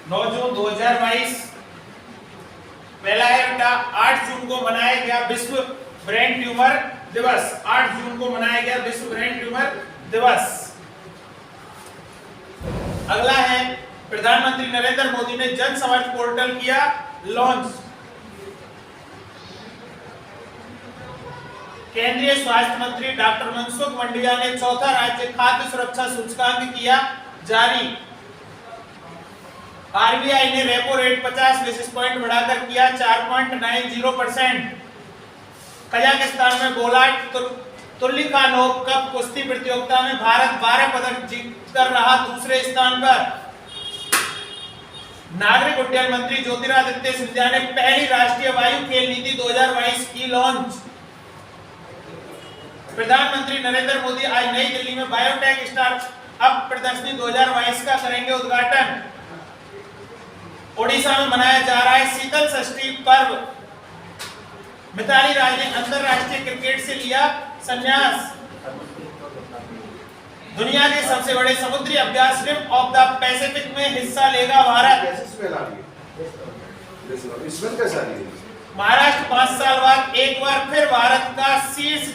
9 जून 2022। पहला है बेटा 8 जून को मनाया गया विश्व ब्रेन ट्यूमर दिवस। 8 जून को मनाया गया विश्व ब्रेन ट्यूमर दिवस। अगला है प्रधानमंत्री नरेंद्र मोदी ने जन समर्थ पोर्टल किया लॉन्च। केंद्रीय स्वास्थ्य मंत्री डॉक्टर मनसुख मंडाविया ने चौथा राज्य खाद्य सुरक्षा सूचकांक किया जारी। आरबीआई ने रेपो रेट 50 बेसिस पॉइंट बढ़ाकर किया 4.90%। कजाकिस्तान में गोलाट तुर्लिखानोव कप कुश्ती प्रतियोगिता में भारत 12 पदक जीतकर रहा दूसरे स्थान पर। नागरिक उड्डयन मंत्री ज्योतिरादित्य सिंधिया ने पहली राष्ट्रीय वायु खेल नीति 2022 की लॉन्च। प्रधानमंत्री नरेंद्र मोदी आज नई दिल्ली में बायोटेक स्टार्टअप प्रदर्शनी 2022 का करेंगे उद्घाटन। ओडिशा में मनाया जा रहा है शीतल षष्ठी पर्व। मिताली राज ने अंतरराष्ट्रीय क्रिकेट से लिया संन्यास। दुनिया के सबसे बड़े समुद्री अभ्यास रिम ऑफ द पैसिफिक में हिस्सा लेगा भारत। महाराष्ट्र 5 साल बाद एक बार फिर भारत का शीर्ष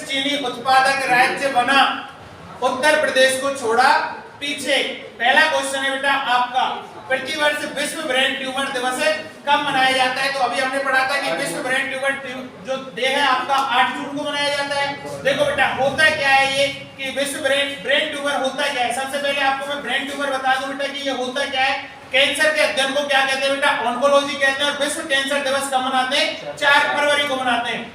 चीनी उत्पादक राज्य बना। उत्तर प्रदेश को छोड़ा पीछे। पहला क्वेश्चन है बेटा आपका, प्रतिवर्ष विश्व ब्रेन ट्यूमर दिवस कब मनाया जाता है? तो अभी हमने पढ़ा था कि विश्व ब्रेन ट्यूमर जो डे है आपका 8 जून को मनाया जाता है। देखो बेटा होता क्या है ये कि विश्व ब्रेन ट्यूमर होता क्या है। सबसे पहले आपको मैं ब्रेन ट्यूमर बता दूं बेटा कि ये होता क्या है। कैंसर के अध्ययन को क्या कहते हैं बेटा? ऑन्कोलॉजी कहते हैं। और विश्व कैंसर दिवस कब मनाते हैं? 4 फरवरी को मनाते हैं।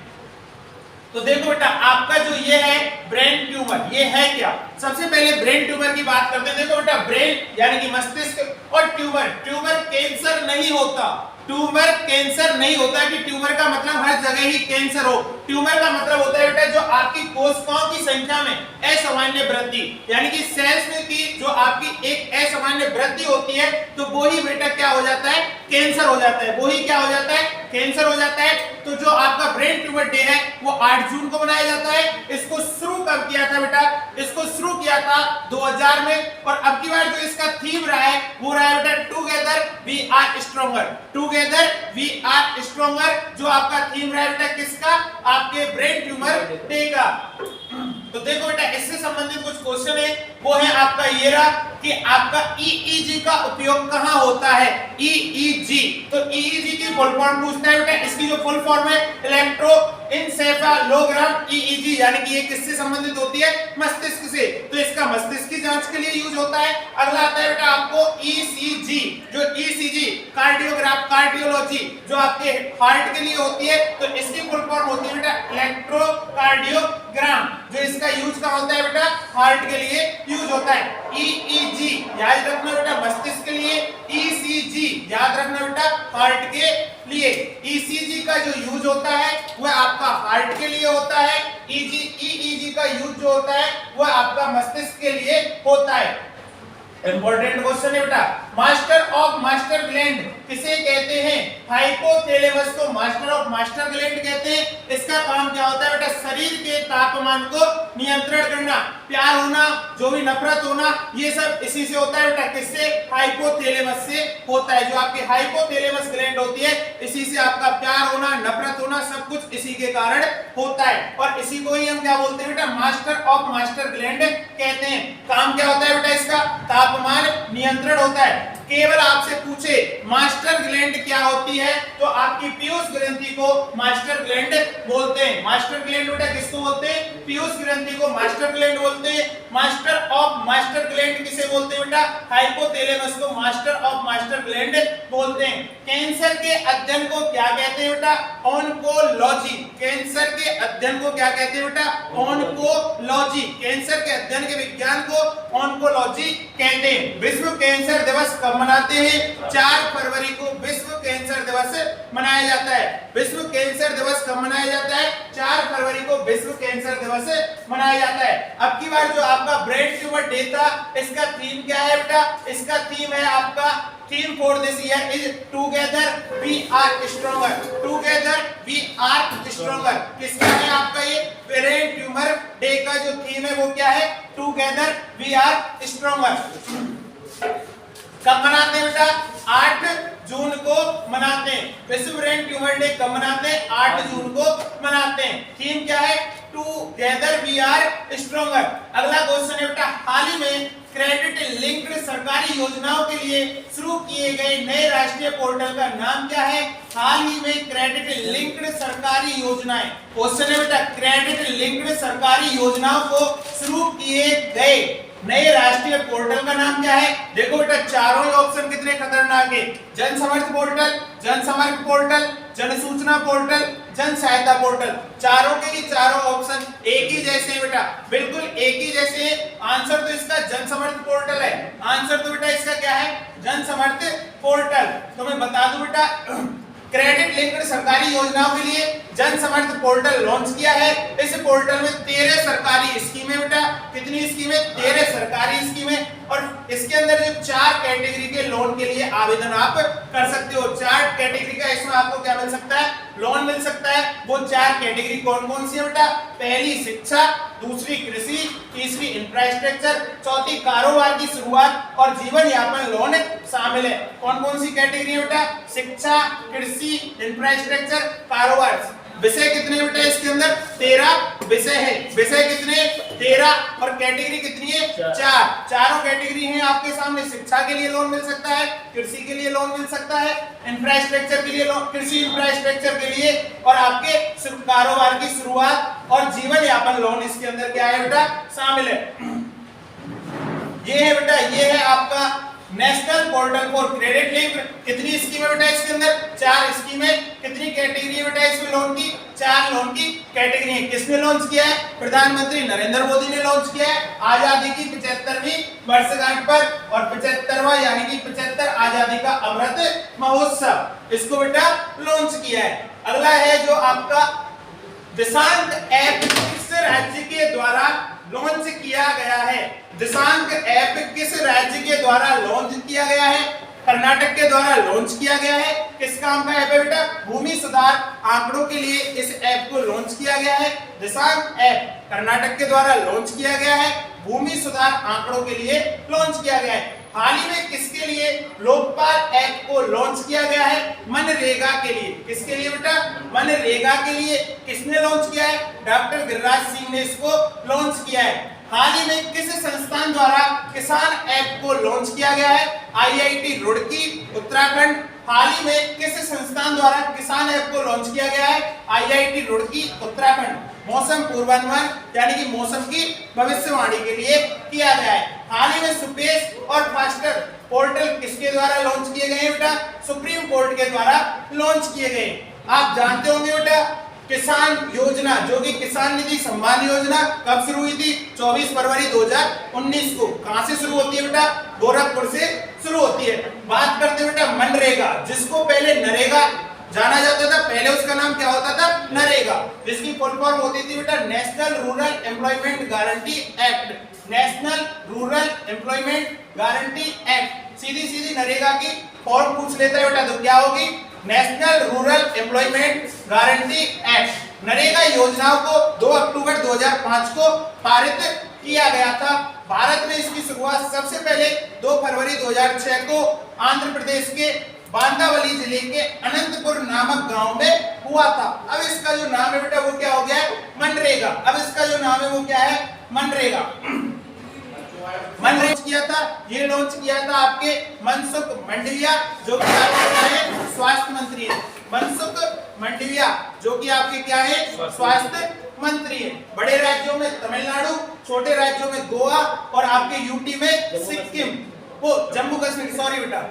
तो देखो बेटा आपका जो ये है ब्रेन ट्यूमर, ये है क्या? सबसे पहले ब्रेन ट्यूमर की बात करते हैं। देखो बेटा ब्रेन यानी कि मस्तिष्क और ट्यूमर कैंसर नहीं होता। ट्यूमर कैंसर नहीं होता कि ट्यूमर का मतलब हर जगह ही कैंसर हो। ट्यूमर का मतलब होता है बेटा जो आपकी कोशिकाओं की संख्या में असामान्य वृद्धि, यानी कि सेल्स में की जो आपकी एक असामान्य वृद्धि होती है तो वो ही बेटा क्या हो जाता है? कैंसर हो जाता है। वो ही क्या हो जाता है? कैंसर हो जाता है। तो जो आपका ब्रेन ट्यूमर डे है वो 8 जून को मनाया जाता है। इसको शुरू कब किया था बेटा? इसको शुरू किया था 2000 में। और अब की बार जो इसका थीम रहा है वो रहा है बेटा together we are stronger. Together we are stronger जो आपका थीम रहा है बेटा किसका? आपके ब्रेन ट्यूमर डे का। तो देखो बेटा इससे संबंधित कुछ क्वेश्चन है, वो है आपका ये रहा कि आपका EEG का उपयोग कहां होता है? EEG, तो EEG की फुल फॉर्म पूछता है बेटा। इसकी जो फुल फॉर्म है इलेक्ट्रोएन्सेफेलोग्राम EEG, यानी कि ये किससे संबंधित होती है? मस्तिष्क से। तो इसका मस्तिष्क की जांच के लिए यूज होता है। अगला आता है बेटा आपको ECG, जो ECG कार्डियोलॉजी जो आपके हार्ट के लिए होती है। तो इसकी फुल फॉर्म होती है बेटा इलेक्ट्रोकार्डियोग्राम, जो इसका यूज कहां होता है बेटा? हार्ट के लिए यूज होता है। EEG याद रखना बेटा मस्तिष्क के लिए, ECG याद रखना बेटा हार्ट के लिए। ECG का जो यूज होता है वह आपका हार्ट के लिए होता है। EEG का यूज जो होता है वह आपका मस्तिष्क के लिए होता है। इंपॉर्टेंट क्वेश्चन है बेटा, मास्टर ऑफ मास्टर ग्लैंड किसे कहते हैं? हाइपोथैलेमस को मास्टर ऑफ मास्टर ग्लैंड कहते हैं। इसका काम क्या होता है बेटा? शरीर के तापमान को नियंत्रण करना, प्यार होना, जो भी नफरत होना, ये सब इसी से होता है बेटा। किससे? हाइपोथैलेमस से होता है। जो आपकी हाइपोथैलेमस ग्लैंड होती है इसी से आपका प्यार होना, नफरत होना, सब कुछ इसी के कारण होता है। और इसी को ही हम क्या बोलते हैं बेटा? मास्टर ऑफ मास्टर ग्लैंड कहते हैं। काम क्या होता है बेटा इसका? तापमान नियंत्रण होता है। केवल आपसे पूछे मास्टर ग्लैंड क्या होती है तो आपकी पीयूष ग्रंथि को मास्टर ग्लैंड बोलते हैं। मास्टर ग्लैंड बेटा किसको बोलते हैं? पीयूष ग्रंथि को मास्टर ग्लैंड बोलते हैं। मास्टर ऑफ मास्टर ग्लैंड किसे बोलते हैं बेटा? हाइपोथैलेमस को मास्टर ऑफ मास्टर ग्लैंड बोलते हैं। कैंसर के अध्ययन को क्या कहते हैं बेटा? ऑन्कोलॉजी। कैंसर के अध्ययन को क्या कहते हैं बेटा? ऑन्कोलॉजी। कैंसर के अध्ययन के विज्ञान को ऑन्कोलॉजी कहते हैं। विश्व कैंसर दिवस कब मनाते हैं? 4 फरवरी को विश्व कैंसर दिवस मनाया जाता है। विश्व कैंसर दिवस कब मनाया जाता है? 4 फरवरी को विश्व कैंसर दिवस मनाया जाता है। अब की बार जो आपका ब्रेन ट्यूमर डे था इसका थीम क्या है बेटा? इसका थीम है आपका theme for this year is together we are stronger. Together we are stronger किसका है आपका? ये ब्रेन ट्यूमर डे का जो थीम है वो क्या है? Together we are stronger. कब मनाते हैं? विश्व ब्रेन ट्यूमर डे कब मनाते हैं? 8 जून को मनाते हैं। थीम क्या है? Together we are stronger. अगला क्वेश्चन है बेटा, हाल ही में क्रेडिट लिंक्ड सरकारी योजनाओं के लिए शुरू किए गए नए राष्ट्रीय पोर्टल का नाम क्या है? हाल ही में क्रेडिट लिंक्ड सरकारी योजनाएं। क्वेश्चन है बेटा, क्रेडिट लिंक्ड सरकारी योजनाओं को शुरू किए गए नए राष्ट्रीय पोर्टल का नाम क्या है? देखो बेटा, चारों ही ऑप्शन कितने खतरनाक है। जन समर्थ पोर्टल, जन समर्थ पोर्टल, जन सूचना पोर्टल, जन सहायता पोर्टल। चारों के ही चारों ऑप्शन एक ही जैसे हैं बेटा, बिल्कुल एक ही जैसे हैं। आंसर तो इसका जन समर्थ पोर्टल है। आंसर तो बेटा इसका क्या है? जन समर्थ पोर्टल। तो मैं बता दूं बेटा, क्रेडिट लिंक्ड सरकारी योजनाओं के लिए जन समर्थ पोर्टल लॉन्च किया है। इस पोर्टल में 13 सरकारी स्कीमें बेटा, कितनी स्कीमें? 13 सरकारी स्कीमें। और इसके अंदर जो 4 कैटेगरी के लोन के लिए आवेदन आप कर सकते हो। 4 कैटेगरी का इसमें आपको क्या मिल सकता है? लोन मिल सकता है। वो 4 कैटेगरी कौन कौन सी है बेटा? पहली शिक्षा, दूसरी कृषि, तीसरी इंफ्रास्ट्रक्चर, चौथी कारोबार की शुरुआत और जीवन यापन लोन शामिल है। कौन कौन सी कैटेगरी है बेटा? शिक्षा, कृषि, इंफ्रास्ट्रक्चर, कारोबार। विषय कितने बेटा इसके अंदर? 13 विषय है। विषय कितने? 13। और कैटेगरी कितनी है? 4। चारों कैटेगरी हैं आपके सामने। शिक्षा के लिए लोन मिल सकता है, कृषि के लिए लोन मिल सकता है, इंफ्रास्ट्रक्चर के लिए लोन, कृषि इंफ्रास्ट्रक्चर के लिए, और आपके कारोबार की शुरुआत और जीवन यापन लोन इसके अंदर क्या है बेटा? शामिल है। ये है बेटा, ये है आपका national portal for credit linked. कितनी स्कीम है बेटा इसके अंदर? 4 स्कीमें। कितनी कैटेगरी है बेटा इसमें लोन की? 4 लोन की कैटेगरी है। किसने लॉन्च किया है? प्रधानमंत्री नरेंद्र मोदी ने लॉन्च किया है आजादी की 75वीं वर्षगांठ पर, और 75वां यानी कि 75 आजादी का अमृत महोत्सव इसको बेटा लॉन्च किया है। अगला है जो आपका दिशांक ऐप किस राज्य के द्वारा लॉन्च किया गया है? दिशांक ऐप किस राज्य के द्वारा लॉन्च किया गया है? कर्नाटक के द्वारा लॉन्च किया गया है। किस काम का ऐप है बेटा? भूमि सुधार आंकड़ों के लिए इस ऐप को लॉन्च किया गया है। दिशांक ऐप कर्नाटक के द्वारा लॉन्च किया गया है, भूमि सुधार आंकड़ों के लिए लॉन्च किया गया है। हाल ही में किसके लिए लोकपाल ऐप को लॉन्च किया गया है? मनरेगा के लिए। किसके लिए बेटा? मनरेगा के लिए। किसने लॉन्च किया है? डॉक्टर गिरिराज सिंह ने इसको लॉन्च किया है। हाल ही में किस संस्थान द्वारा किसान ऐप को लॉन्च किया गया है? आईआईटी रुड़की उत्तराखंड। हाल ही में किस संस्थान द्वारा किसान ऐप को लॉन्च किया गया है? आईआईटी रुड़की उत्तराखंड। मौसम पूर्वानुमान यानी कि मौसम की भविष्यवाणी के लिए किया गया है। हाल ही में सुपेश और फास्टर पोर्टल किसके द्वारा लॉन्च किए गए हैं बेटा? सुप्रीम कोर्ट के द्वारा लॉन्च किए गए। आप जानते होंगे बेटा, किसान योजना जो कि किसान निधि सम्मान योजना कब शुरू हुई थी? 24 फरवरी 2019 को। कहां से शुरू होती है बेटा? गोरखपुर से शुरू होती है। बात करते हैं बेटा मनरेगा, जिसको पहले नरेगा जाना जाता था। पहले उसका नाम क्या होता था? नरेगा, जिसकी फुल फॉर्म होती थी बेटा national rural employment guarantee act. National rural employment guarantee act. सीधी सीधी नरेगा की फॉर्म पूछ लेता है बेटा तो क्या होगी? National rural employment guarantee act. NREGA योजनाओं को 2 अक्टूबर 2005 को पारित किया गया था। भारत में इसकी शुरुआत सबसे पहले 2 फरवरी 2006 को आंध्र प्रदेश के बांदावली जिले के अनंतपुर नामक गांव में हुआ था। अब इसका जो नाम है बेटा वो क्या हो गया? मनरेगा। अब इसका जो नाम है वो क्या है? मनरेगा। लॉन्च किया था, ये लॉन्च किया था आपके मनसुख मंडाविया जो कि आपके स्वास्थ्य मंत्री है। मनसुख मंडाविया जो कि आपके क्या है? स्वास्थ्य मंत्री है। बड़े राज्यों में तमिलनाडु, छोटे राज्यों में गोवा और आपके यूटी में सिक्किम, वो जम्मू कश्मीर। सॉरी बेटा,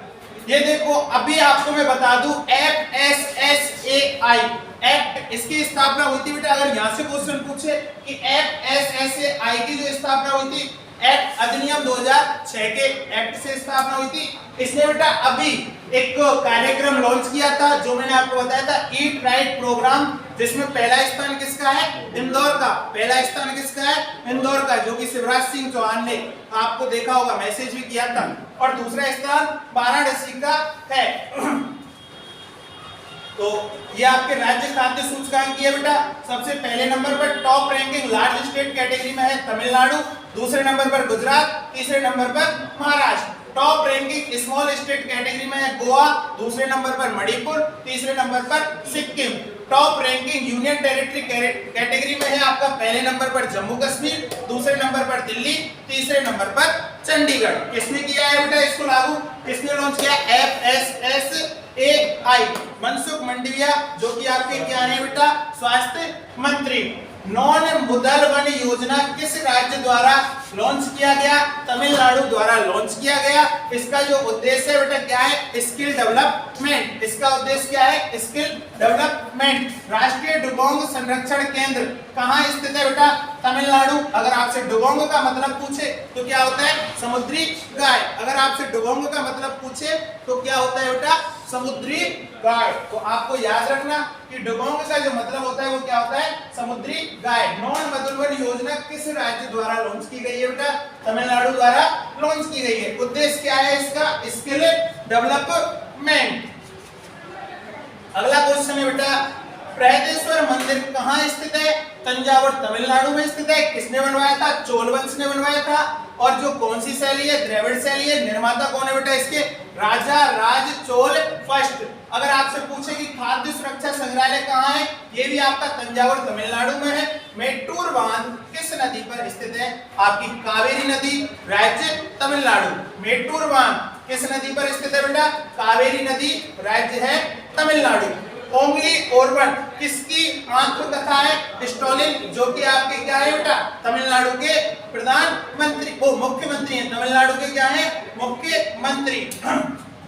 ये देखो अभी आपको मैं बता दूं FSSAI एक्ट, इसकी स्थापना हुई थी बेटा। अगर यहाँ से क्वेश्चन पूछे कि FSSAI की जो स्थापना हुई थी एक्ट अधिनियम 2006 के एक्ट से स्थापना हुई थी। इसने बेटा अभी एक कार्यक्रम लॉन्च किया था जो मैंने आपको बताया था, ईट राइट प्रोग्राम, जिसमें पहला स्थान किसका है? इंदौर का। पहला स्थान किसका है? इंदौर का, जो कि शिवराज सिंह चौहान ने आपको देखा होगा, मैसेज भी किया था। और दूसरा स्थान वाराणसी का है। तो ये आपके राज्य खाद्य सूचकांक की है बेटा। सबसे पहले नंबर पर top ranking large state category में है तमिलनाडु, दूसरे नंबर पर गुजरात, तीसरे नंबर पर Maharashtra. Top ranking small state category में है गोवा, दूसरे नंबर पर मणिपुर, तीसरे नंबर पर Sikkim. Top ranking union territory category में है आपका पहले नंबर पर जम्मू कश्मीर, दूसरे नंबर पर दिल्ली, तीसरे नंबर पर चंडीगढ़। किसने किया है बेटा इसको लागू, किसने लॉन्च किया? FSSAI मनसुख मंडाविया, जो कि आपके क्या है बेटा? स्वास्थ्य मंत्री। नॉन मुद्दल वन योजना किस राज्य द्वारा लॉन्च किया गया? तमिलनाडु द्वारा लॉन्च किया गया। इसका जो उद्देश्य है बेटा क्या है? Skill development. इसका उद्देश्य क्या है? Skill development. राष्ट्रीय डुगोंग संरक्षण केंद्र कहाँ स्थित है बेटा? तमिलनाडु। अगर आपसे डुगोंग का मतलब पूछे तो क्या होता है? समुद्री गाय। अगर आपसे डुगोंग का मतलब पूछे तो क्या होता है बेटा? समुद्री गाय। तो आपको याद रखना कि डुगोंग का जो मतलब होता है वो क्या होता है? समुद्री गाय। नॉन मुद्दल वन योजना किस राज्य द्वारा लॉन्च की गई है बेटा? तमिलनाडु द्वारा लॉन्च की गई है। उद्देश्य क्या है इसका? Skill development. अगला क्वेश्चन है बेटा, बृहदेश्वर मंदिर कहाँ स्थित है? तंजावुर तमिलनाडु में स्थित है। किसने बनवाया था? चोल वंश ने बनवाया था। और जो कौन सी शैली है? द्रविड़ शैली है। निर्माता कौन है बेटा इसके? राजा राज चोल फर्स्ट। अगर आपसे पूछे कि खाद्य सुरक्षा संग्रहालय कहाँ है, ये भी आपका तंजावुर तमिलनाडु में है। मेट्टूर बांध किस नदी पर स्थित है? आपकी कावेरी नदी, राज्य तमिलनाडु। मेट्टूर बांध किस नदी पर स्थित है बेटा? कावेरी नदी, राज्य है तमिलनाडु। ओंगली ओरवन किसकी आत्मकथा है? स्टॉलिन, जो कि आपके क्या है बेटा? तमिलनाडु के प्रधानमंत्री, वो मुख्यमंत्री हैं। तमिलनाडु के क्या है? मुख्यमंत्री।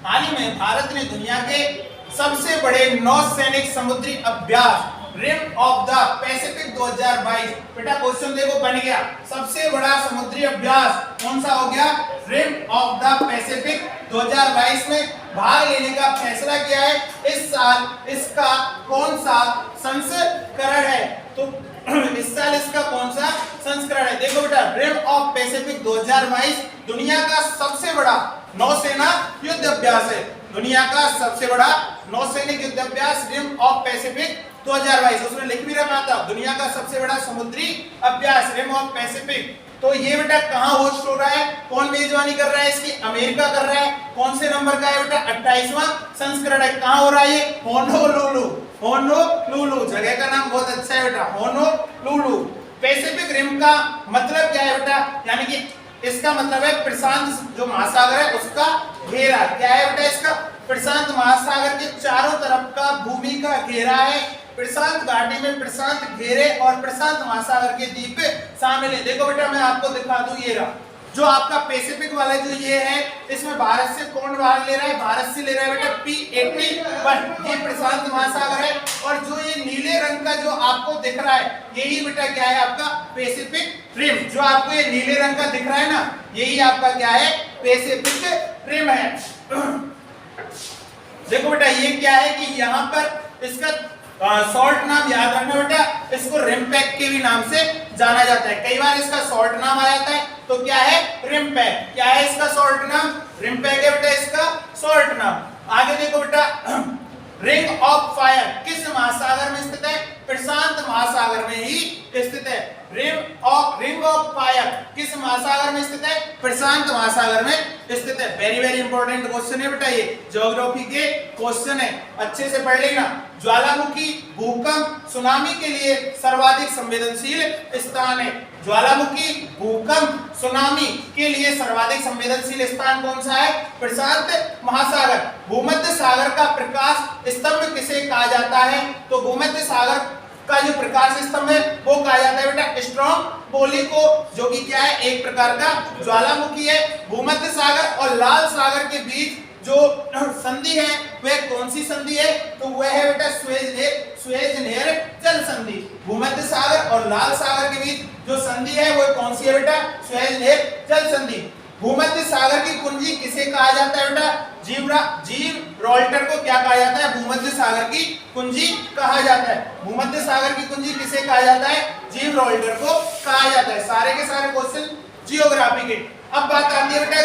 हाल ही में भारत ने दुनिया के सबसे बड़े नौसैनिक समुद्री अभ्यास रिम ऑफ द पैसिफिक 2022, बेटा क्वेश्चन देखो बन गया, सबसे बड़ा समुद्री अभ्यास कौन सा हो गया? रिम ऑफ द पैसिफिक 2022 में भाग लेने का फैसला किया है। इस साल इसका कौन सा संस्करण है? तो इस साल इसका कौन सा संस्करण है? देखो बेटा, रिम ऑफ पैसिफिक 2022 दुनिया का सबसे बड़ा नौसेना युद्ध अभ्यास है। दुनिया का सबसे बड़ा नौसैनिक युद्ध अभ्यास रिम ऑफ पैसिफिक 2022, उसमें लिख भी रखा था दुनिया का सबसे बड़ा समुद्री अभ्यास रिम ऑफ पैसिफिक। तो ये बेटा कहाँ होस्ट हो रहा है? कौन मेजबानी कर रहा है इसकी? अमेरिका कर रहा है। कौन से नंबर का है बेटा? 28वां संस्करण है। कहाँ हो रहा है ये? होनोलुलु। होनोलुलु जगह का नाम बहुत अच्छा है बेटा, होनोलुलु। पैसिफिक रिम का मतलब क्या है बेटा? यानी कि इसका मतलब है प्रशांत जो महासागर है उसका घेरा। क्या है बेटा इसका? प्रशांत महासागर के चारों तरफ का भूमि का घेरा है। प्रशांत घाटी में प्रशांत घेरे और प्रशांत महासागर के द्वीप शामिल है। देखो बेटा मैं आपको दिखा दूं, ये रहा जो आपका पैसिफिक वाला जो ये है, इसमें भारत से कौन भाग ले रहा है? भारत से ले रहा है बेटा P81, ये प्रशांत महासागर है। और जो ये नीले रंग का जो आपको दिख रहा है, यही बेटा क्या है? आपका पैसिफिक रिम। जो आपको ये नीले रंग का दिख रहा है ना, यही आपका क्या है? पैसिफिक रिम है। देखो बेटा ये क्या है कि यहाँ पर इसका शॉर्ट नाम याद रखना बेटा, इसको रिम्पैक के भी नाम से जाना जाता है। कई बार इसका शॉर्ट नाम आ जाता है, तो क्या है? रिम्पैक। क्या है इसका शॉर्ट नाम? रिम्पैक है बेटा इसका शॉर्ट नाम। आगे देखो बेटा, रिंग ऑफ फायर किस महासागर में स्थित है? प्रशांत महासागर में ही स्थित है। रिंग ऑफ फायर किस महासागर में स्थित है? प्रशांत महासागर में स्थित है। वेरी वेरी इंपॉर्टेंट क्वेश्चन है बेटा, ये ज्योग्राफी के क्वेश्चन है, अच्छे से पढ़ लेना। ज्वालामुखी, भूकंप, सुनामी के लिए सर्वाधिक संवेदनशील स्थान है। ज्वालामुखी, भूकंप, सुनामी के लिए सर्वाधिक संवेदनशील स्थान कौन सा है? प्रशांत महासागर। भूमध्य सागर का प्रकाश स्तंभ किसे कहा जाता है? तो भूमध्य सागर का जो प्रकाश स्तंभ है वो कहा जाता है बेटा स्ट्रोम्बोली को, जो कि क्या है? एक प्रकार का ज्वालामुखी है। भूमध्य सागर और लाल सागर के बीच जो संधि है वह कौन सी संधि है? तो वह है बेटा सुएज नहर जल संधि। भूमध्य सागर और लाल सागर के बीच जो संधि है वो कौन सी है बेटा? सुएज नहर जल संधि। भूमध्य सागर की कुंजी किसे कहा जाता है बेटा? जिब्राल्टर को क्या कहा जाता है? भूमध्य सागर की कुंजी कहा जाता है। भूमध्य सागर की कुंजी किसे कहा जाता है? जिब्राल्टर को कहा जाता है। सारे के सारे क्वेश्चन जियोग्राफी के। अब बात आती है बेटा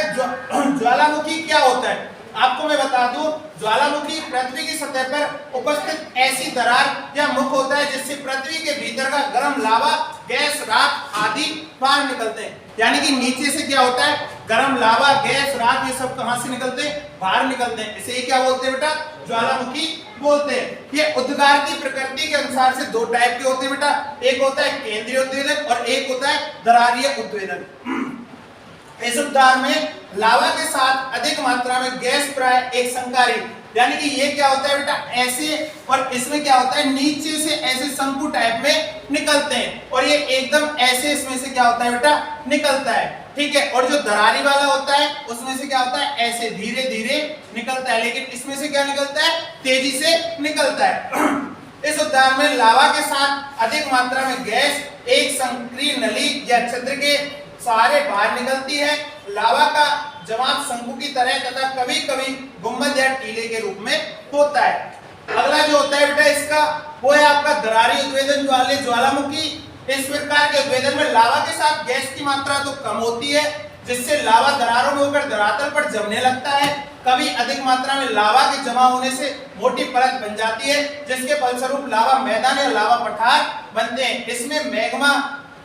ज्वालामुखी क्या होता है? आपको मैं बता दूं, ज्वालामुखी पृथ्वी की सतह पर उपस्थित ऐसी दरार या मुख होता है जिससे पृथ्वी के भीतर का गर्म लावा, गैस, राख आदि बाहर निकलते हैं। यानी कि नीचे से क्या होता है, गर्म लावा, गैस, राख, ये सब कहां से निकलते हैं, बाहर निकलते हैं। इसे क्या बोलते हैं बेटा, ज्वालामुखी बोलते हैं। ये उद्गार की प्रकृति के अनुसार से दो टाइप के होते हैं बेटा, एक होता है केंद्रीय उद्वेलन और एक होता है दरारीय उद्वेलन। इस उद्गार में लावा के साथ अधिक मात्रा में गैस प्राय एक संकारी, यानी कि ये क्या होता है बेटा ऐसे, और इसमें क्या होता है नीचे से ऐसे शंकु टाइप में निकलते हैं, और ये एकदम ऐसे इसमें से क्या होता है बेटा निकलता है, ठीक है। और जो दरारी वाला होता है उसमें से क्या होता है ऐसे धीरे धीरे निकलता है, लेकिन इसमें से क्या निकलता है, तेजी से निकलता है। इस उद्गार में लावा के साथ अधिक मात्रा में गैस एक संक्रिय नली या छिद्र के सहारे बाहर निकलती है। लावा का जवाब शंकु की तरह तथा कभी कभी गुंबद या टीले के रूप में होता है। अगला जो होता है बेटा इसका वो है आपका दरारी उद्वेलन वाले ज्वालामुखी। इस प्रकार के उद्वेलन में लावा के साथ गैस की मात्रा तो कम होती है, जिससे लावा दरारों में होकर धरातल पर जमने लगता है। कभी अधिक मात्रा में लावा के जमा होने से मोटी परत बन जाती है, जिसके फलस्वरूप लावा मैदान या लावा पठार बनते हैं। इसमें मैग्मा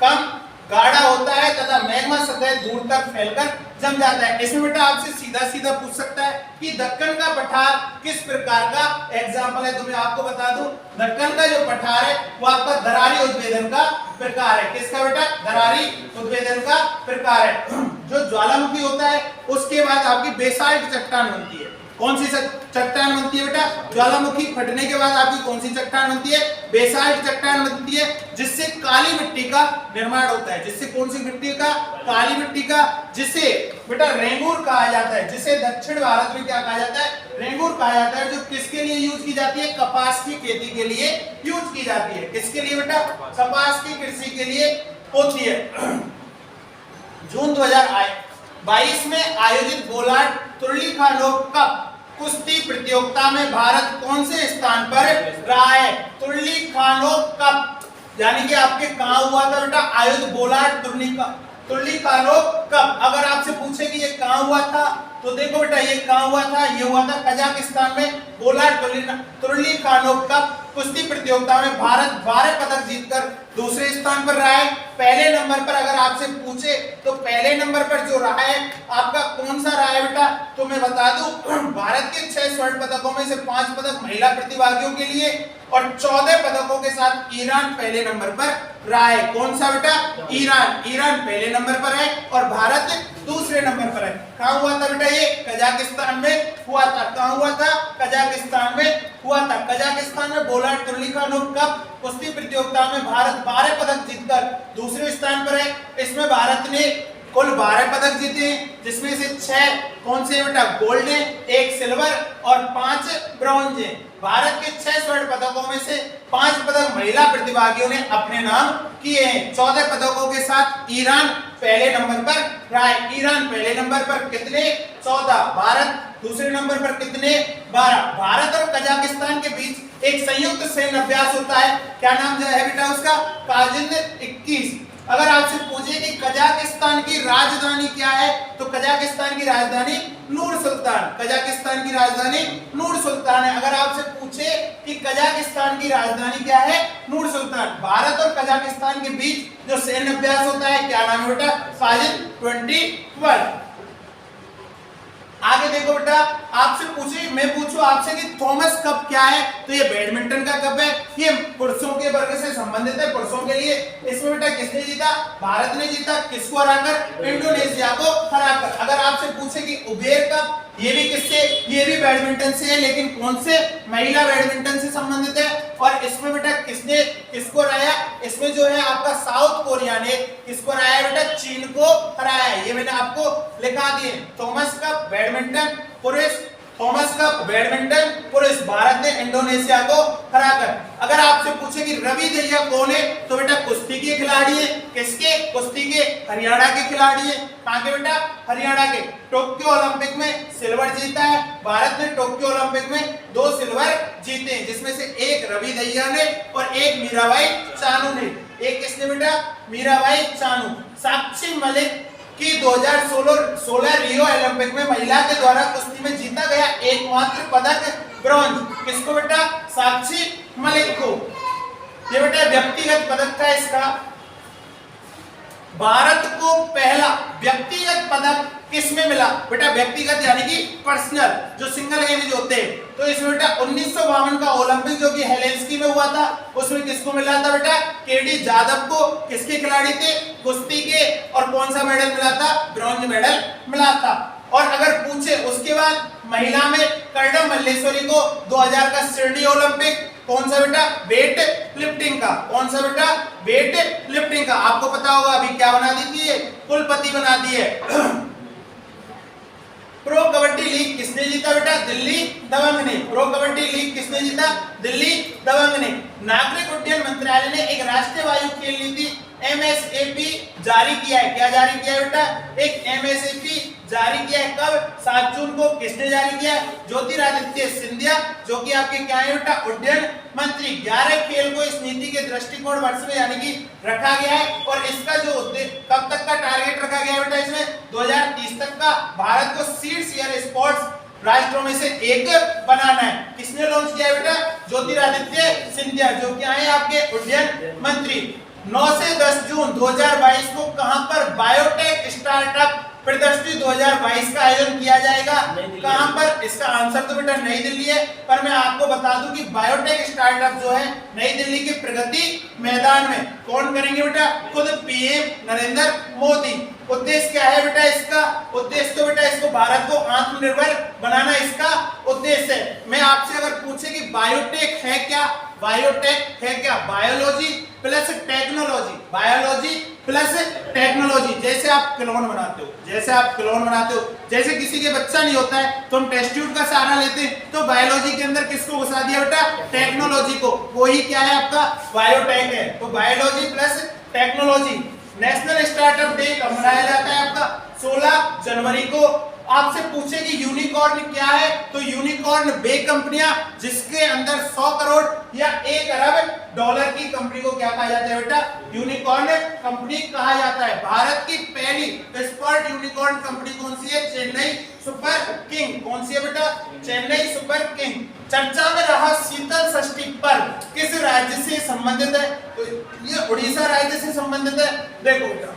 कम गाढ़ा होता है तथा मैग्मा सतह दूर तक फैलकर जम जाता है। इसमें बेटा आपसे सीधा सीधा पूछ सकता है कि दक्कन का पठार किस प्रकार का एग्जाम्पल है, तो मैं आपको बता दूं दक्कन का जो पठार है वो आपका दरारी उद्वेलन का प्रकार है। किसका बेटा, दरारी उद्वेलन का प्रकार है। जो ज्वालामुखी होता है उसके बाद आपकी बेसाल्ट चट्टान बनती है। कौन सी चट्टान बनती है बेटा, ज्वालामुखी फटने के बाद आपकी कौन सी चट्टान बनती है, बेसाल्ट चट्टान बनती है, जिससे काली मिट्टी का निर्माण होता है। जिससे कौन सी मिट्टी का, काली मिट्टी का, जिसे बेटा रेंगूर कहा जाता है, जिसे दक्षिण भारत में क्या कहा जाता है, रेंगूर कहा जाता है। जो किसके लिए यूज की जाती है, कपास की खेती के लिए यूज की जाती है। किसके लिए बेटा, कपास की कृषि के लिए होती है। जून 2022 में आयोजित गोलार्ध तुर्लीखानोव कप कुश्ती प्रतियोगिता में भारत कौन से स्थान पर रहा है। तुर्लीखानोव कप यानी कि आपके कहां हुआ था बेटा, आयोजित गोलार्ध तुर्लीखानोव कप। अगर आपसे पूछे कि ये कहां हुआ था तो देखो बेटा ये कहां हुआ था, ये हुआ था कजाकिस्तान में। गोलार्ध तुर्लीखानोव कप कुश्ती प्रतियोगिता में भारत 12 पदक जीतकर दूसरे स्थान पर रहा है। पहले नंबर पर अगर आपसे पूछे तो पहले नंबर पर जो रहा है आपका कौन सा रहा है बेटा, तो मैं बता दूं भारत के 6 स्वर्ण पदकों में से 5 पदक महिला प्रतिभागियों के लिए और 14 पदकों के साथ ईरान पहले नंबर पर रहा है। कौन सा बेटा, ईरान पहले नंबर पर है और भारत दूसरे नंबर पर है। कहां हुआ था बेटा, ये कजाकिस्तान में हुआ था। कहां हुआ था, कजाकिस्तान में हुआ था। कजाकिस्तान में गोलार्ध तुर्लीखानोव कप कुश्ती प्रतियोगिता में भारत 12 पदक जीतकर दूसरे स्थान पर है। इसमें भारत ने कुल 12 पदक जीते हैं, जिसमें से 6 कौन से बेटा, गोल्ड है, 1 सिल्वर और 5 ब्रॉन्ज है। भारत के 6 स्वर्ण पदकों में से 5 पदक महिला प्रतिभागियों ने अपने नाम किए हैं। 14 पदकों के साथ ईरान पहले नंबर पर रहा है। ईरान पहले नंबर पर कितने, 14। भारत दूसरे नंबर पर कितने, 12। भारत और कजाकिस्तान के बीच एक संयुक्त सैन्य अभ्यास होता है। क्या नाम है बेटा उसका, काजिन 21। अगर आपसे पूछे कि कजाकिस्तान की राजधानी क्या है तो कजाकिस्तान की राजधानी नूर सुल्तान, कजाकिस्तान की राजधानी नूर सुल्तान है। अगर आपसे पूछे कि कजाकिस्तान की राजधानी क्या है, नूर सुल्तान। भारत और कजाकिस्तान के बीच जो सैन्य अभ्यास होता है क्या नाम है बेटा, काजिन 21। आगे देखो बेटा, आपसे पूछे, मैं पूछूं आपसे कि थॉमस कप क्या है, तो ये बैडमिंटन का कप है। ये पुरुषों के वर्ग से संबंधित है, पुरुषों के लिए। इसमें बेटा किसने जीता, भारत ने जीता। किसको हराकर, इंडोनेशिया को हराकर। अगर आपसे पूछे कि उबेर कप, ये भी किससे, ये भी बैडमिंटन से है, लेकिन कौन से, महिला बैडमिंटन से संबंधित है। और इसमें बेटा किसने किसको हराया, इसमें जो है आपका साउथ कोरिया ने किसको हराया बेटा, चीन को हराया है। ये मैंने आपको लिखा दिए। थॉमस कप बैडमिंटन पुरुष, थॉमस कप बैडमिंटन पुरुष, भारत ने इंडोनेशिया को हराकर। अगर आपसे पूछे कि रवि दहिया कौन है, तो बेटा कुश्ती के खिलाड़ी है। किसके, कुश्ती के, हरियाणा के खिलाड़ी है। कहां के बेटा, हरियाणा के। टोक्यो ओलंपिक में सिल्वर जीता है। भारत ने टोक्यो ओलंपिक में 2 सिल्वर जीते हैं, जिसमें से एक रवि दहिया ने और एक मीराबाई चानू ने। एक किसने बेटा, मीराबाई चानू। साक्षी मलिक कि 2016 रियो ओलंपिक में महिला के द्वारा कुश्ती में जीता गया एकमात्र पदक ब्रॉन्ज, किसको बेटा, साक्षी मलिक को। ये बेटा व्यक्तिगत पदक था इसका। भारत को पहला व्यक्तिगत पदक किसमें मिला? बेटा व्यक्तिगत यानी कि पर्सनल, जो सिंगल गेम्स होते हैं। तो इसमें बेटा 1952 का ओलंपिक जो कि हेलेंस्की में हुआ था, उसमें किसको मिला था बेटा? केडी जादव को। किसके खिलाड़ी थे? कुश्ती के। और कौन सा मेडल मिला था? ब्रॉन्ज मेडल मिला था। और अगर पूछे उसके बाद महिला में कर्णम मल्लेश्वरी को 2000 का सिडनी ओलंपिक, कौन सा बेटा? वेट लिफ्टिंग का। कौन सा बेटा? वेट लिफ्टिंग का। आपको पता होगा अभी क्या बना दी थी, कुलपति बना दी है। प्रो कबड्डी लीग किसने जीता बेटा? दिल्ली दबंग ने। प्रो कबड्डी लीग किसने जीता? दिल्ली दबंग ने। नागरिक उड्डयन मंत्रालय ने एक राष्ट्रीय वायु खेल नीति MSAP जारी किया है। क्या जारी किया है बेटा? एक MSAP जारी किया है। कब? 7 जून को। किसने जारी किया? ज्योतिरादित्य सिंधिया, जो कि आपके क्या है बेटा? उड्डयन मंत्री। 11 खेल को इस नीति के दृष्टिकोण वर्ष में यानी कि रखा गया है। और इसका जो कब तक का टारगेट रखा गया है बेटा? इसमें 2030 तक का भारत को शीर्ष एयर स्पोर्ट्स राष्ट्रों में से एक बनाना है। किसने लॉन्च किया है बेटा? ज्योतिरादित्य सिंधिया, जो क्या है आपके उड्डयन मंत्री। 9 से 10 जून 2022 को कहां पर बायोटेक स्टार्टअप प्रदर्शनी 2022 का आयोजन किया जाएगा? कहां पर? इसका आंसर तो बेटा नई दिल्ली है। पर मैं आपको बता दूं कि बायोटेक स्टार्टअप जो है नई दिल्ली के प्रगति मैदान में कौन करेंगे बेटा? खुद PM नरेंद्र मोदी। उद्देश्य क्या है बेटा इसका? उद्देश्य तो बेटा इसको भारत को आत्मनिर्भर बनाना इसका उद्देश्य है। मैं आपसे अगर पूछे कि बायोटेक है क्या? बायोटेक है क्या? Biology plus technology. Biology plus technology. जैसे आप क्लोन बनाते हो, जैसे आप क्लोन बनाते हो, जैसे किसी के बच्चा नहीं होता है तो हम टेस्ट ट्यूब का सहारा लेते हैं, तो बायोलॉजी के अंदर किसको घुसा दिया बेटा? टेक्नोलॉजी को। वही क्या है आपका? बायोटेक है। तो biology plus technology. National startup day कब मनाया जाता है आपका? 16 जनवरी को। आपसे पूछे कि यूनिकॉर्न क्या है, तो यूनिकॉर्न वे कंपनियां जिसके अंदर 100 करोड़ या 1 अरब डॉलर की कंपनी को क्या कहा जाता है बेटा? यूनिकॉर्न कंपनी कहा जाता है। भारत की पहली एक्सपर्ट यूनिकॉर्न कंपनी कौन सी है? Chennai super king. कौन सी है बेटा? Chennai super king. चर्चा में रहा शीतल षष्ठी पर्व किस राज्य से संबंधित है? तो ये उड़ीसा राज्य से संबंधित है। देखो बेटा,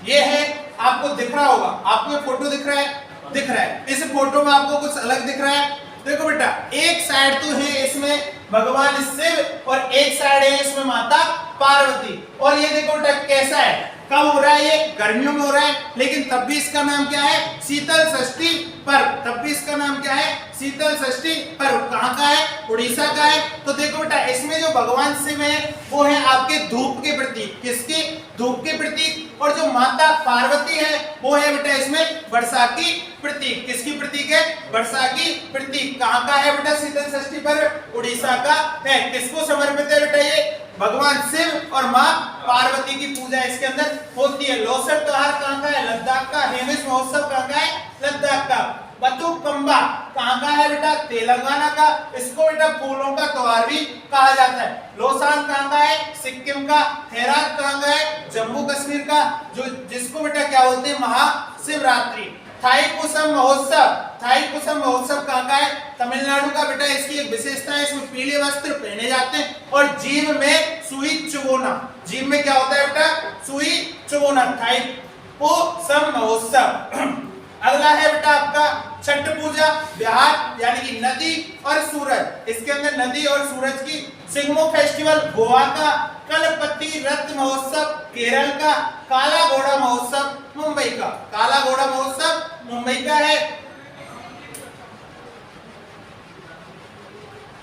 ये है, आपको दिख रहा होगा, आपको ये फोटो दिख रहा है? दिख रहा है। इस फोटो में आपको कुछ अलग दिख रहा है। देखो बेटा, एक साइड तो है इसमें भगवान शिव और एक साइड है इसमें माता पार्वती। और ये देखो बेटा कैसा है, कब हो रहा है? ये गर्मियों में हो रहा है, लेकिन तब भी इसका नाम क्या है? शीतल षष्ठी पर्व। तब भी इसका नाम क्या है? शीतल षष्ठी पर्व। कहाँ का है? उड़ीसा का है। तो देखो बेटा, इसमें जो भगवान शिव है वो है आपके धूप के प्रतीक। किसके? धूप के प्रतीक। और जो माता पार्वती है वो है बेटा इसमें वर्षा की प्रतीक। किसकी प्रतीक है? वर्षा की प्रतीक। कहाँ का है बेटा शीतल षष्ठी पर्व? उड़ीसा का है। किसको समर्पित है बेटा? ये भगवान शिव और माँ पार्वती की पूजा इसके अंदर होती है। लोसर त्योहार कहाँ का है? लद्दाख का। हेमिस महोत्सव कहाँ का है? लद्दाख का। बथुकम्बा कहाँ का है बेटा? तेलंगाना का। इसको बेटा फूलों का त्योहार भी कहा जाता है। लोसान कहाँ का है? सिक्किम का। हेरात कहाँ का है? जम्मू कश्मीर का, जो जिसको बेटा क्या बोलते हैं? महाशिवरात्रि। थाईपुसम महोत्सव। थाईपुसम महोत्सव कहाँ का है? तमिलनाडु का। बेटा इसकी एक विशेषता है, इसमें पीले वस्त्र पहने जाते हैं और जीभ में सुई चुभोना। जीभ में क्या होता है बेटा? सुई चुभोना। थाईपुसम महोत्सव। अगला है बेटा आपका छठ पूजा बिहार, यानी कि नदी और सूरज। इसके अंदर नदी और सूरज की। सिग्मो फेस्टिवल गोवा का। कलपति रथ महोत्सव केरल का। काला घोड़ा महोत्सव मुंबई का। काला घोड़ा महोत्सव मुंबई का है।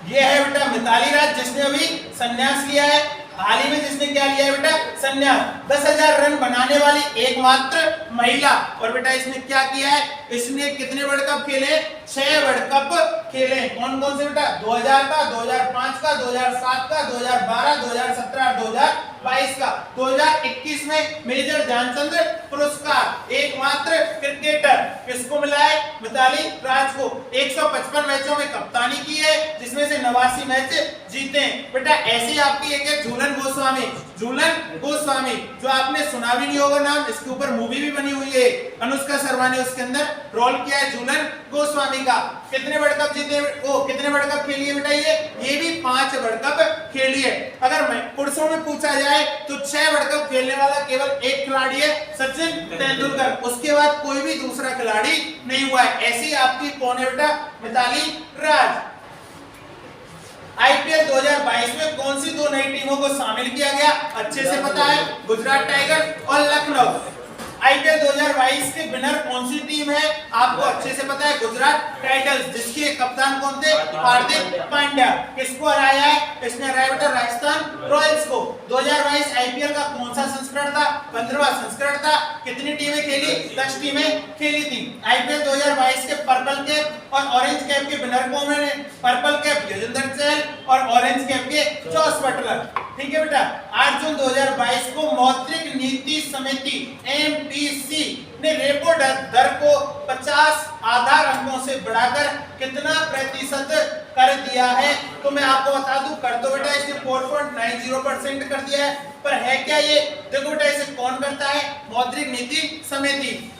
ये है बेटा मिताली राज, जिसने अभी संन्यास लिया है। हाल ही में जिसने क्या लिया है बेटा? संन्यास। 10,000 रन बनाने वाली एकमात्र महिला। और बेटा इसने क्या किया है? इसने कितने वर्ल्ड कप खेले? 6 वर्ल्ड कप खेले। कौन कौन से बेटा? 2000 का, 2005 का, 2007 का, 2012, 2017, 2022 का। 2021 में मेजर ध्यानचंद पुरस्कार एकमात्र क्रिकेटर किसको मिला है? मिताली राज को। 155 मैचों में कप्तानी की है, जिसमें से 89 मैच जीते हैं। बेटा ऐसे आपकी एक है झूलन गोस्वामी, झूलन गोस्वामी, जो आपने सुना भी नहीं होगा नाम, इसके ऊपर मूवी भी बनी हुई है, अनुष्का शर्मा ने उसके अंदर रोल किया है झूलन गोस्वामी का। कितने वर्ल्ड कप जीते वो, कितने वर्ल्ड कप खेली है बेटा? ये भी 5 वर्ल्ड कप खेली है। अगर मैं पुरुषों में पूछा जाए तो 6 वर्ल्ड कप खेलने वाला केवल एक खिलाड़ी है, सचिन तेंदुलकर। उसके बाद कोई भी दूसरा खिलाड़ी नहीं हुआ है। ऐसी आपकी कौन है बेटा? मिताली राज। आईपीएल 2022 में कौन सी 2 नई टीमों को शामिल किया गया? अच्छे से पता है, गुजरात टाइगर और लखनऊ। आईपीएल 2022 के विनर कौन सी टीम है? आपको अच्छे से पता है, गुजरात टाइटंस, जिसके कप्तान कौन थे? हार्दिक पांड्या। किसको हराया है? इसने हराया बेटा राजस्थान रॉयल्स को। 2022 आईपीएल का कौन सा संस्करण था? 15वां संस्करण था। कितनी टीमें खेली? 10 टीमें खेली थी। आईपीएल 2022 के पर्पल कैप और ऑरेंज कैप के विनर कौन है? पर्पल कैप युजवेंद्र चहल और ऑरेंज कैप के जॉस बटलर। ठीक है बेटा। 8 जून 2022 को मौद्रिक नीति समिति एमपीसी ने रेपो दर को 50 आधार अंकों से बढ़ाकर कितना प्रतिशत कर दिया है? तो मैं आपको बता दूं, कर तो बेटा इसने 4.90% कर दिया है, पर है क्या ये? देखो बेटा इसे कौन करता है? मौद्रिक नीति समिति।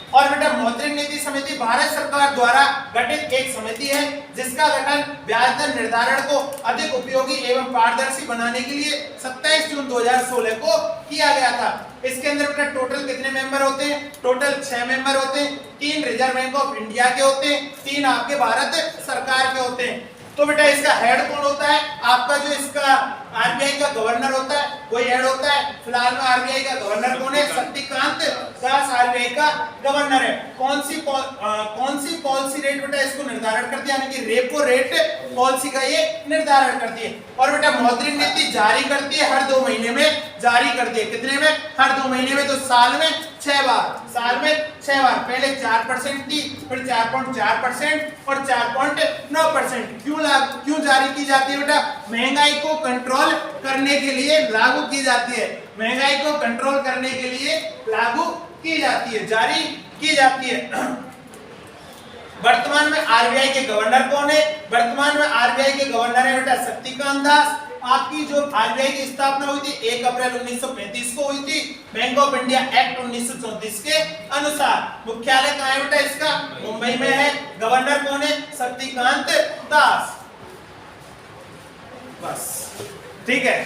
और बेटा मौद्रिक नीति समिति भारत सरकार द्वारा गठित एक समिति है, जिसका गठन ब्याज दर निर्धारण को अधिक उपयोगी एवं पारदर्शी बनाने के लिए 27 जून 2016 को किया गया था। इसके अंदर बेटा टोटल कितने मेंबर होते हैं? टोटल 6 मेंबर होते हैं। 3 रिजर्व बैंक ऑफ इंडिया के होते हैं, 3 आपके भारत सरकार के होते हैं। तो बेटा इसका हेड कौन होता है? आपका जो इसका आरबीआई का गवर्नर होता है वही हेड होता है। फिलहाल में आरबीआई का गवर्नर कौन है? शक्तिकांत दास आरबीआई का गवर्नर है। कौन सी पॉलिसी रेट बेटा इसको निर्धारण करती है, यानी कि रेपो रेट पॉलिसी का ये निर्धारण करती है। और बेटा मौद्रिक नीति जारी करती है, हर 2 महीने में जारी करती है। कितने में? हर 2 महीने में। तो साल में 6 बार, साल में 6 बार। पहले 4% थी, फिर 4.4% और 4.9%। क्यों जारी की जाती है बेटा? महंगाई को कंट्रोल करने के लिए लागू की जाती है। महंगाई को कंट्रोल करने के लिए लागू की जाती है, जारी की जाती है। वर्तमान में आरबीआई के गवर्नर कौन है? वर्तमान में आरबीआई के गवर्नर है बेटा शक्तिकांत दास। आपकी जो आरबीआई की स्थापना हुई थी 1 अप्रैल 1935 को हुई थी, बैंक ऑफ इंडिया एक्ट 1934 के अनुसार। मुख्यालय कहाँ है बेटा इसका? मुंबई में है। गवर्नर कौन है? शक्तिकांत दास। बस ठीक है।